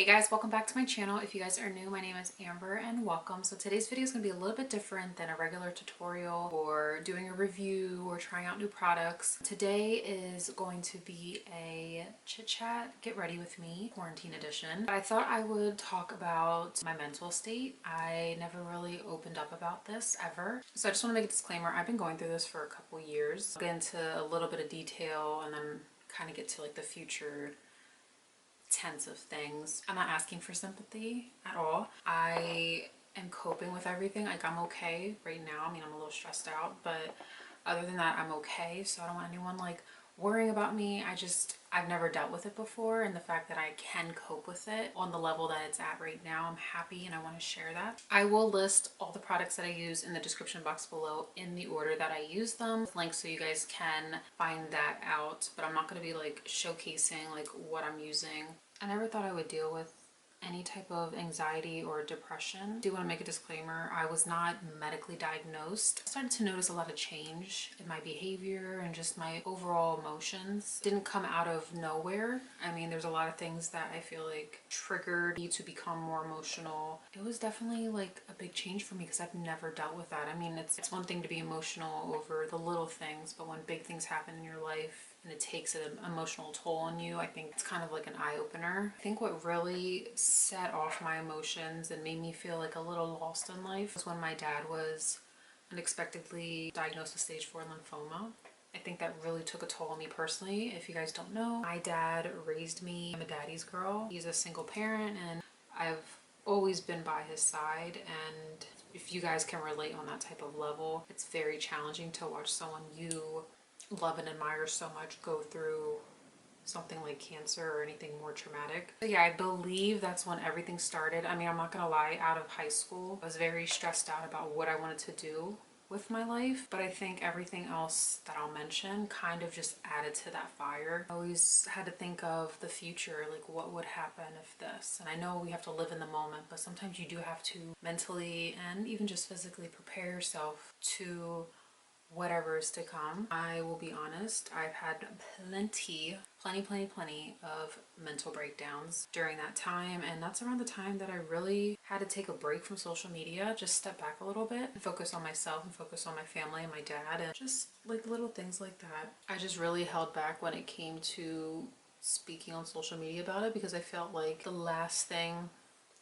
Hey guys, welcome back to my channel. If you guys are new, my name is Amber and welcome. So today's video is going to be a little bit different than a regular tutorial or doing a review or trying out new products. Today is going to be a chit chat, get ready with me, quarantine edition. I thought I would talk about my mental state. I never really opened up about this ever. So I just want to make a disclaimer. I've been going through this for a couple years. I'll get into a little bit of detail and then kind of get to like the future tense of things. I'm not asking for sympathy at all. I am coping with everything. Like, I'm okay right now. I mean, I'm a little stressed out, but other than that, I'm okay. So I don't want anyone like worrying about me. I've never dealt with it before, and the fact that I can cope with it on the level that it's at right now, I'm happy and I want to share that. I will list all the products that I use in the description box below in the order that I use them, links so you guys can find that out, but I'm not going to be like showcasing like what I'm using. I never thought I would deal with any type of anxiety or depression. I do want to make a disclaimer. I was not medically diagnosed. I started to notice a lot of change in my behavior and just my overall emotions. It didn't come out of nowhere. I mean, there's a lot of things that I feel like triggered me to become more emotional. It was definitely like a big change for me because I've never dealt with that. I mean, it's one thing to be emotional over the little things, but when big things happen in your life and it takes an emotional toll on you, I think it's kind of like an eye-opener. I think what really set off my emotions and made me feel like a little lost in life was when my dad was unexpectedly diagnosed with stage 4 lymphoma. I think that really took a toll on me personally. If you guys don't know, my dad raised me. I'm a daddy's girl. He's a single parent and I've always been by his side, and if you guys can relate on that type of level, it's very challenging to watch someone you love and admire so much go through something like cancer or anything more traumatic. But yeah, I believe that's when everything started. I mean, I'm not gonna lie, out of high school, I was very stressed out about what I wanted to do with my life, but I think everything else that I'll mention kind of just added to that fire. I always had to think of the future, like what would happen if this, and I know we have to live in the moment, but sometimes you do have to mentally and even just physically prepare yourself to whatever is to come. I will be honest, I've had plenty of mental breakdowns during that time, and that's around the time that I really had to take a break from social media, just step back a little bit and focus on myself and focus on my family and my dad and just like little things like that. I just really held back when it came to speaking on social media about it because I felt like the last thing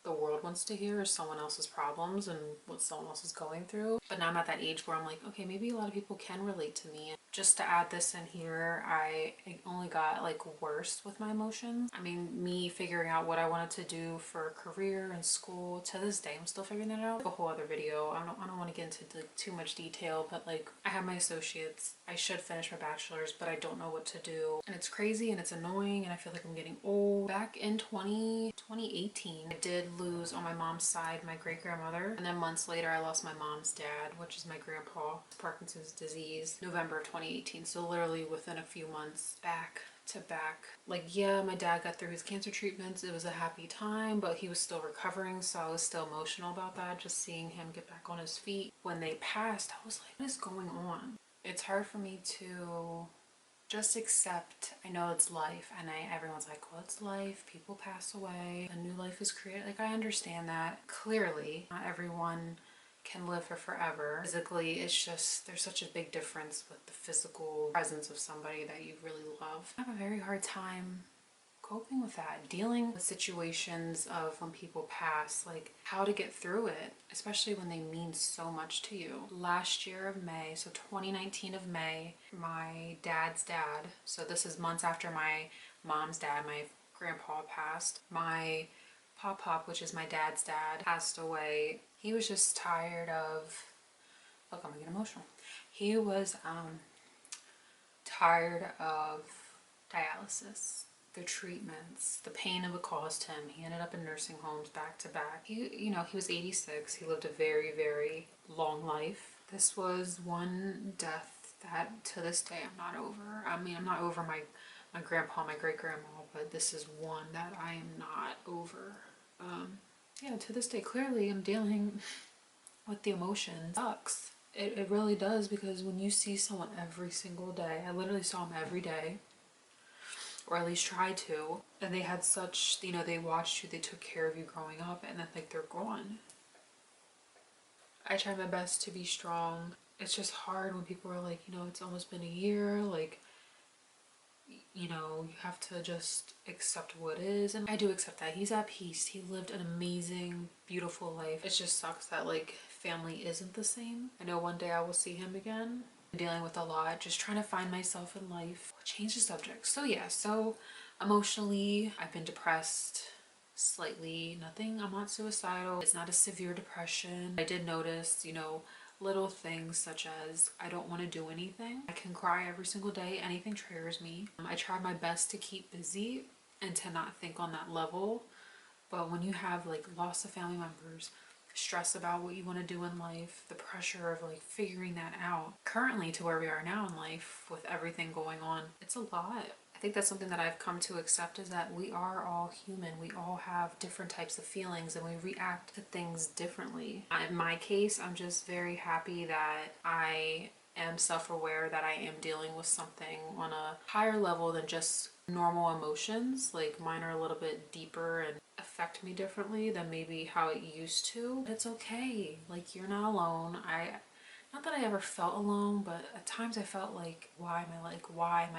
the world wants to hear is someone else's problems and what someone else is going through. But now I'm at that age where I'm like, okay, maybe a lot of people can relate to me. And just to add this in here, I only got like worse with my emotions. I mean, me figuring out what I wanted to do for a career and school, to this day I'm still figuring that out. Like a whole other video. I don't want to get into like too much detail, but like I have my associates, I should finish my bachelor's, but I don't know what to do, and it's crazy and it's annoying and I feel like I'm getting old. Back in 2018 I did lose on my mom's side my great-grandmother, and then months later I lost my mom's dad, which is my grandpa, Parkinson's disease, November of 2018. So literally within a few months, back to back. Like, yeah, my dad got through his cancer treatments, it was a happy time, but he was still recovering, so I was still emotional about that, just seeing him get back on his feet. When they passed, I was like, what is going on? It's hard for me to just accept. I know it's life, and everyone's like, well, it's life, people pass away, a new life is created. Like, I understand that. Clearly not everyone can live for forever. Physically, it's just there's such a big difference with the physical presence of somebody that you really love. I have a very hard time coping with that, dealing with situations of when people pass, like how to get through it, especially when they mean so much to you. Last year of May, so 2019 of May, my dad's dad, so this is months after my mom's dad, my grandpa passed, my pop, which is my dad's dad, passed away. He was just tired of, look, I'm gonna get emotional. He was tired of dialysis, the treatments, the pain it would cost him. He ended up in nursing homes back to back. He was 86. He lived a very, very long life. This was one death that to this day I'm not over. I mean, I'm not over my grandpa, my great-grandma, but this is one that I am not over. Yeah, to this day, clearly I'm dealing with the emotions. It sucks. It really does, because when you see someone every single day, I literally saw him every day. or at least try to. And they had such, you know, they watched you, they took care of you growing up, and then like they're gone. I try my best to be strong. It's just hard when people are like, you know, it's almost been a year, like, you know, you have to just accept what is. And I do accept that. He's at peace. He lived an amazing, beautiful life. It just sucks that like family isn't the same. I know one day I will see him again. I'm dealing with a lot, just trying to find myself in life. Change the subject. So yeah, so emotionally, I've been depressed slightly. Nothing, I'm not suicidal. It's not a severe depression. I did notice, you know, little things such as I don't want to do anything. I can cry every single day. Anything triggers me. I try my best to keep busy and to not think on that level. But when you have like loss of family members, stress about what you want to do in life, the pressure of like figuring that out, currently to where we are now in life with everything going on, it's a lot. I think that's something that I've come to accept, is that we are all human. We all have different types of feelings and we react to things differently. In my case, I'm just very happy that I am self-aware that I am dealing with something on a higher level than just normal emotions. Like mine are a little bit deeper and affect me differently than maybe how it used to. It's okay. Like, you're not alone. Not that I ever felt alone, but at times I felt like, why am I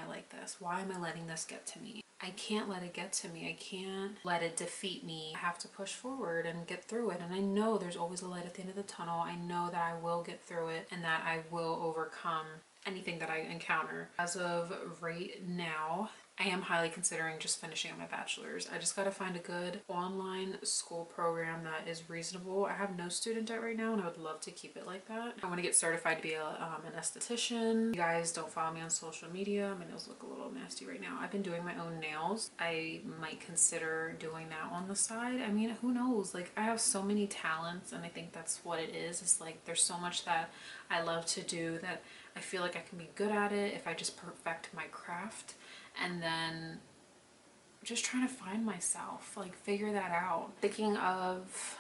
like this? Why am I letting this get to me? I can't let it get to me. I can't let it defeat me. I have to push forward and get through it. And I know there's always a light at the end of the tunnel. I know that I will get through it and that I will overcome anything that I encounter. As of right now, I am highly considering just finishing up my bachelor's. I just gotta find a good online school program that is reasonable. I have no student debt right now and I would love to keep it like that. I want to get certified to be an esthetician. You guys don't follow me on social media. My nails look a little nasty right now. I've been doing my own nails. I might consider doing that on the side. I mean, who knows? Like, I have so many talents and I think that's what it is. It's like there's so much that I love to do that I feel like I can be good at it if I just perfect my craft. And then just trying to find myself, like figure that out. Thinking of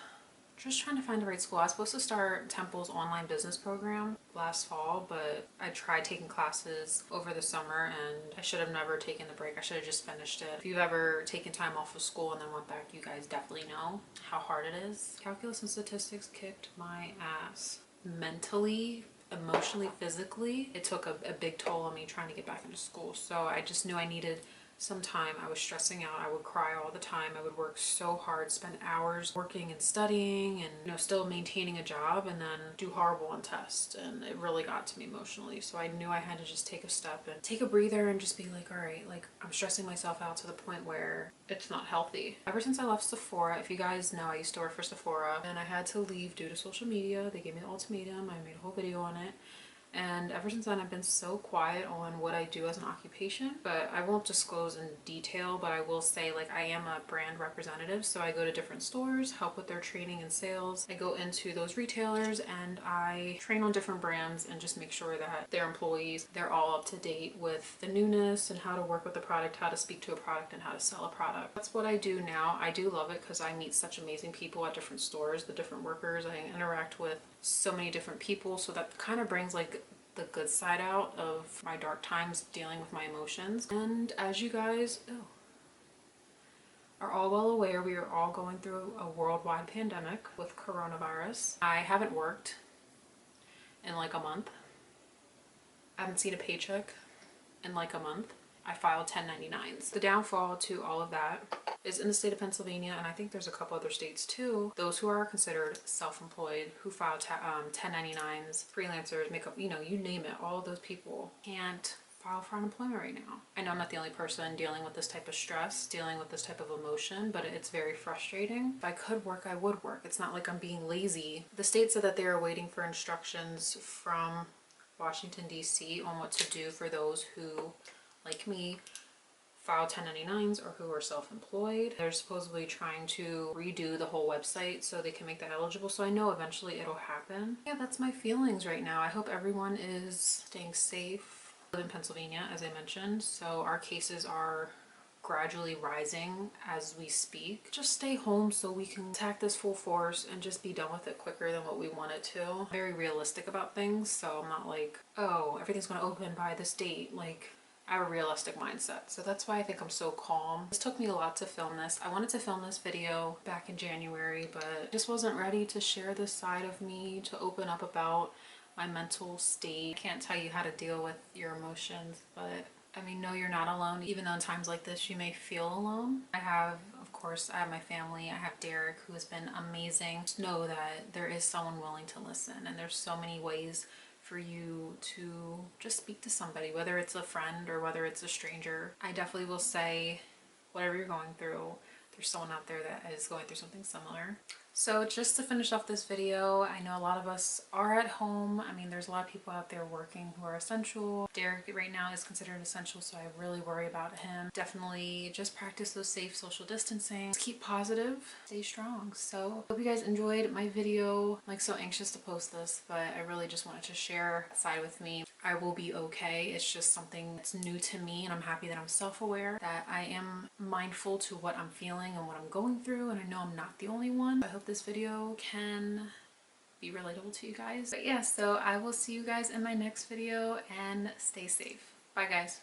just trying to find the right school. I was supposed to start Temple's online business program last fall, but I tried taking classes over the summer and I should have never taken the break. I should have just finished it. If you've ever taken time off of school and then went back, you guys definitely know how hard it is. Calculus and statistics kicked my ass. Mentally, emotionally, physically, it took a big toll on me trying to get back into school. So I just knew I needed some time. I was stressing out. I would cry all the time. I would work so hard, spend hours working and studying and, you know, still maintaining a job, and then do horrible on tests. And it really got to me emotionally. So I knew I had to just take a step and take a breather and just be like, all right, like, I'm stressing myself out to the point where it's not healthy. Ever since I left Sephora, if you guys know, I used to work for Sephora and I had to leave due to social media. They gave me the ultimatum. I made a whole video on it. And ever since then, I've been so quiet on what I do as an occupation, but I won't disclose in detail, but I will say, like, I am a brand representative. So I go to different stores, help with their training and sales. I go into those retailers and I train on different brands and just make sure that their employees, they're all up to date with the newness and how to work with the product, how to speak to a product, and how to sell a product. That's what I do now. I do love it because I meet such amazing people at different stores, the different workers. I interact with so many different people, so that kind of brings like the good side out of my dark times dealing with my emotions. And as you guys are all well aware, we are all going through a worldwide pandemic with coronavirus. I haven't worked in like a month. I haven't seen a paycheck in like a month. I filed 1099s. The downfall to all of that is in the state of Pennsylvania, and I think there's a couple other states too, those who are considered self-employed, who file 1099s, freelancers, makeup, you know, you name it, all of those people can't file for unemployment right now. I know I'm not the only person dealing with this type of stress, dealing with this type of emotion, but it's very frustrating. If I could work, I would work. It's not like I'm being lazy. The state said that they are waiting for instructions from Washington, D.C. on what to do for those who, like me, file 1099s or who are self-employed. They're supposedly trying to redo the whole website so they can make that eligible. So I know eventually it'll happen. Yeah, that's my feelings right now. I hope everyone is staying safe. I live in Pennsylvania, as I mentioned, so our cases are gradually rising as we speak. Just stay home so we can attack this full force and just be done with it quicker than what we want it to. I'm very realistic about things, so I'm not like, oh, everything's gonna open by this date. Like, I have a realistic mindset. So that's why I think I'm so calm. This took me a lot to film this. I wanted to film this video back in January, but just wasn't ready to share this side of me, to open up about my mental state. I can't tell you how to deal with your emotions, but I mean, no, you're not alone. Even though in times like this, you may feel alone. Of course, I have my family. I have Derek, who has been amazing. Just know that there is someone willing to listen, and there's so many ways for you to just speak to somebody, whether it's a friend or whether it's a stranger. I definitely will say, whatever you're going through, there's someone out there that is going through something similar. So just to finish off this video, I know a lot of us are at home. I mean, there's a lot of people out there working who are essential. Derek right now is considered essential, so I really worry about him. Definitely just practice those safe social distancing. Just keep positive, stay strong. So hope you guys enjoyed my video. I'm like so anxious to post this, but I really just wanted to share that side with me. I will be okay. It's just something that's new to me, and I'm happy that I'm self-aware, that I am mindful to what I'm feeling and what I'm going through, and I know I'm not the only one. I hope this video can be relatable to you guys. But yeah, so I will see you guys in my next video, and stay safe. Bye guys.